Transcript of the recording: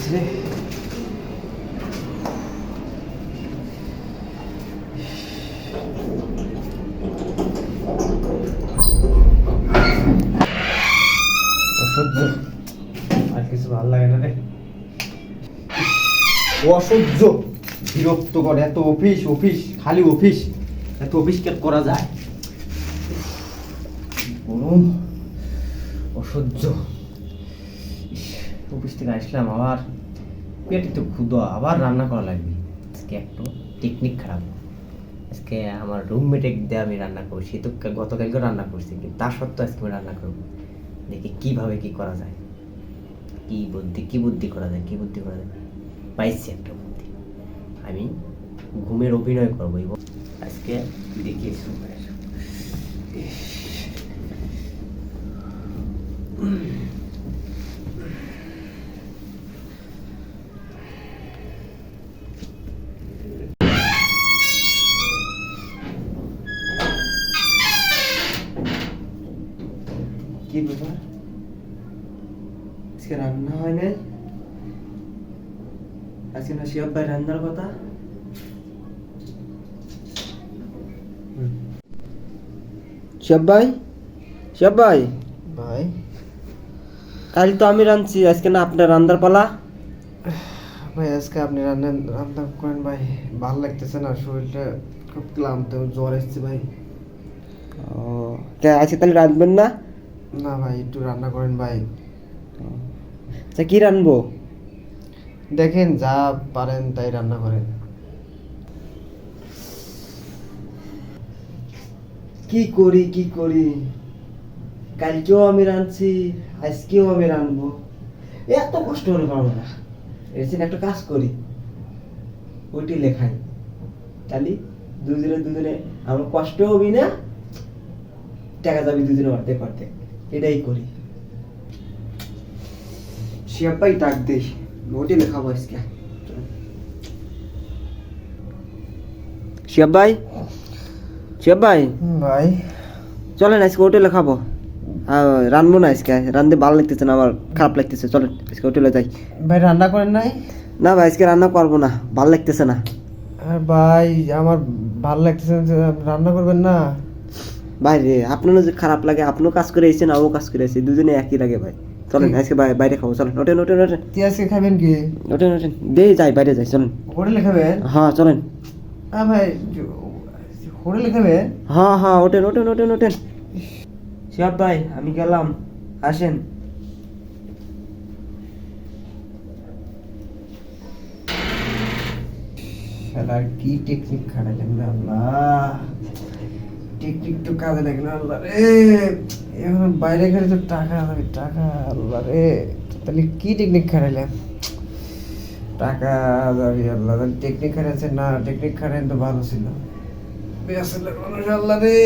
লাগতেছে রে। অসহ্য, আর কিছু ভালো লাগে না রে। অসহ্য, বিরক্ত করে এত অফিস অফিস, খালি অফিস। এত অফিস কে করা যায়? গরম, অসহ্য। অফিস থেকে আসলাম, আবার পেটে তো ক্ষুধা, আবার রান্না করা লাগবে। আজকে একটু টেকনিক খারাপ। আজকে আমার রুমমেটে দিয়ে আমি রান্না করবো। সে তো গতকালকে রান্না করছি, কিন্তু তা সত্ত্বেও আজকে আমি রান্না করবো। দেখি কিভাবে কি করা যায়, কি বুদ্ধি করা যায়, পাইছি একটা বুদ্ধি। আমি ঘুমের অভিনয় করবো আজকে, দেখি কি ব্যাপার, আজকে রান্না হয় নাই? আজকে না শিয়াব ভাই রান্নার কথা। শিয়াব ভাই, শিয়াব ভাই, ভাই কাল তো আমি রাঁধছি, আজকে না আপনার রান্নার পালা। ভাই আজকে আপনি রান্না করেন ভাই, ভালো লাগতেছে না, শরীরটা খুব ক্লান্ত, জ্বর এসছে ভাই। ও, আজকে তাহলে রাঁধবেন না? না ভাই, একটু রান্না করেন ভাই। আচ্ছা, কি রাঁধবো? দেখেন যা পারেন তাই রান্না করেন। কি করি, কালকেও আমি রাঁধছি, আজকেও আমি রাঁধবো। এত কষ্ট করে পারবো না। এর জন্য একটা কাজ করি, ওইটি লেখাই, তাহলে দুজনে আমার কষ্ট হবি না, টাকা যাবি দুজনে করতে। এটাই করি। শিয়াব ভাই ডাক দেই, ওইটি লেখাবো আজকে। শিয়াব ভাই, ভাই চলেন আজকে হোটেলে খাবো। রানবো না আজকে, রান্ধতে ভালো লাগতেছে না, আমার খারাপ লাগতেছে। চলেন আজকে হোটেলে যাই। ভাই রান্না করেন নাই? না ভাই, আজকে রান্না করবো না, ভালো লাগতেছে না। ভাই আমার ভালো লাগতেছে না, রান্না করবেন না? ভাই রে, আপনারও যে খারাপ লাগে, আপনিও কাজ করে এসেছেন, আমিও কাজ করে এসেছি, দুজনে একই লাগে ভাই। চলেন আজকে বাইরে খাবো, চলেন। ওঠেন। তুই আজকে খাবেন কি? ওঠেন, যাই বাইরে যাই, চলেন। হোটেলে খাবেন? হ্যাঁ চলেন। ভাই হোটেলে খাবেন? হ্যাঁ ওঠেন। শিয়াব ভাই, আমি গেলাম, আসেন। শালার কি টেকনিক খাটাইলেন রে আল্লাহ, টেকনিক তো কাজে লাগলো আল্লাহ রে। এখন বাইরে গেলে তো টাকা আল্লাহ রে, তাহলে কি টেকনিক খাটাইলেন? টাকা যাবি আল্লাহ, টেকনিক খাটাইছে না, টেকনিক খাটাইন তো ভালো ছিল। মানুষ আল্লাহ রে।